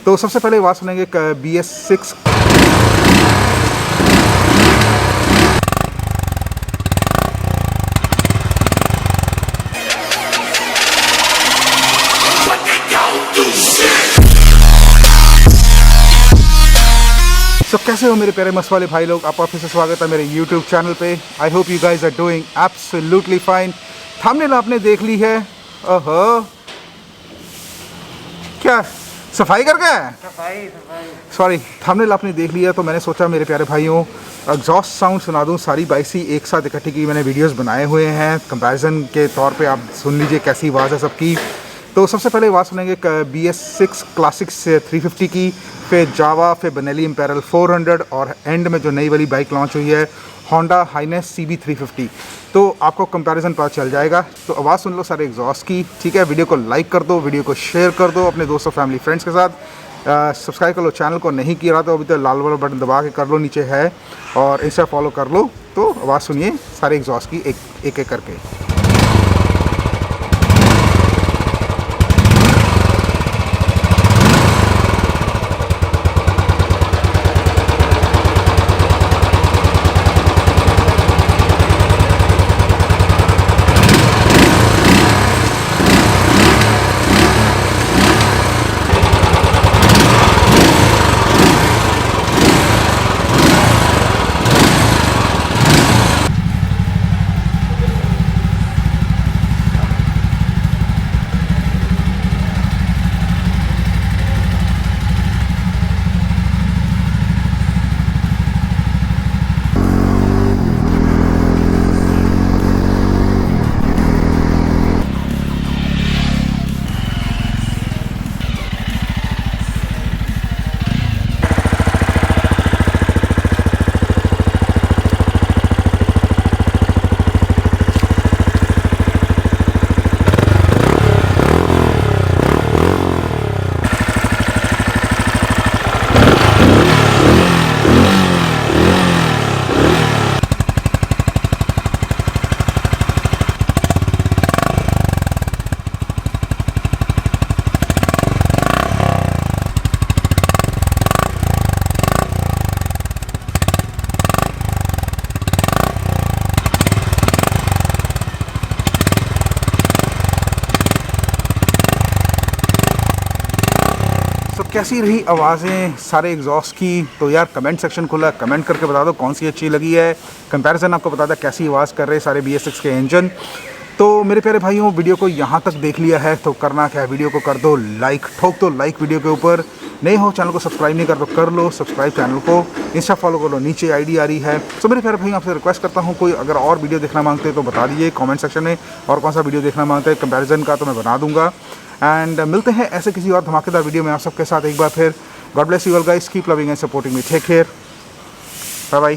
तो सबसे पहले आवाज़ सुनेंगे BS6। तो कैसे हो मेरे प्यारे मस्त वाले भाई लोग, आपका फिर से स्वागत है मेरे YouTube चैनल पे। I hope you guys are doing absolutely fine. Thumbnail आपने देख ली है। ओहो, क्या सफाई कर गए? सफाई सॉरी, थंबनेल आपने देख लिया तो मैंने सोचा मेरे प्यारे भाइयों एग्जॉस्ट साउंड सुना दूं। सारी बाइक सी एक साथ इकट्ठी की मैंने वीडियोस बनाए हुए हैं, कंपैरिजन के तौर पे आप सुन लीजिए कैसी आवाज़ है सबकी। तो सबसे पहले आवाज़ सुनेंगे BS6 क्लासिक्स 350 की, फिर जावा, फिर बेनेली इम्पेरल 400 और एंड में जो नई वाली बाइक लॉन्च हुई है होंडा हाइनेस CB 350। तो आपको कंपैरिजन पता चल जाएगा। तो आवाज़ सुन लो सारे एग्जॉस्ट की, ठीक है। वीडियो को लाइक कर दो, वीडियो को शेयर कर दो अपने दोस्तों फैमिली फ्रेंड्स के साथ। सब्सक्राइब कर लो चैनल को, नहीं किया रहा तो अभी तो लाल वाला बटन दबा के कर लो, नीचे है, और इंस्टा फॉलो कर लो। तो आवाज़ सुनिए सारे एग्जॉस्ट की एक एक करके। तो कैसी रही आवाज़ें सारे एग्जॉस्ट की? तो यार कमेंट सेक्शन खुला, कमेंट करके बता दो कौन सी अच्छी लगी है। कंपैरिजन आपको बता दो कैसी आवाज़ कर रहे सारे BS6 के इंजन। तो मेरे प्यारे भाइयों, वीडियो को यहाँ तक देख लिया है तो करना क्या है, वीडियो को कर दो लाइक, ठोक दो लाइक वीडियो के ऊपर। नहीं हो चैनल को सब्सक्राइब नहीं कर दो, कर लो सब्सक्राइब चैनल को, इंस्टा फॉलो कर लो, नीचे ID आ रही है। तो मेरे प्यारे भाइयों आपसे रिक्वेस्ट करता हूँ, कोई अगर और वीडियो देखना मांगते हैं तो बता दीजिए कमेंट सेक्शन में, और कौन सा वीडियो देखना मांगते हैं कंपैरिजन का तो मैं बना दूंगा। एंड मिलते हैं ऐसे किसी और धमाकेदार वीडियो में आप सबके साथ एक बार फिर। God bless you all guys, keep loving and supporting me, take care, bye bye.